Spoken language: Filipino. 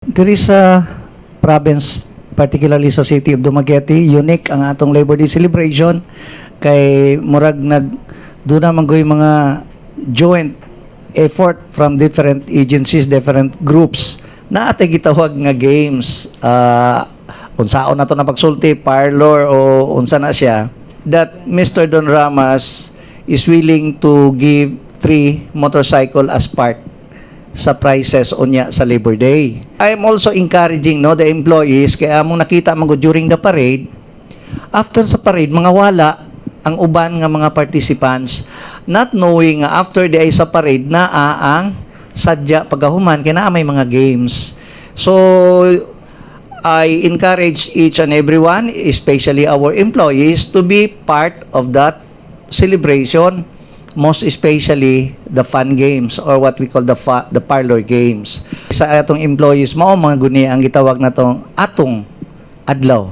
There is a province, particularly sa city of Dumaguete, unique ang atong Labor Day celebration kay murag doon naman goy mga joint effort from different agencies, different groups na atay gitawag nga games. Unsaon na to na pagsulti, parlor o unsa na siya, that Mr. Don Ramas is willing to give 3 motorcycle as part sa prices unya sa Labor Day. I am also encouraging the employees kaya among nakita man during the parade, after sa parade mga wala ang uban nga mga participants, not knowing nga after the sa parade na ang sadya pagahuman kay naa may mga games. So I encourage each and everyone, especially our employees, to be part of that celebration, most especially the fun games or what we call the parlor games. Sa atong employees mao mga guni ang gitawag natong atong adlaw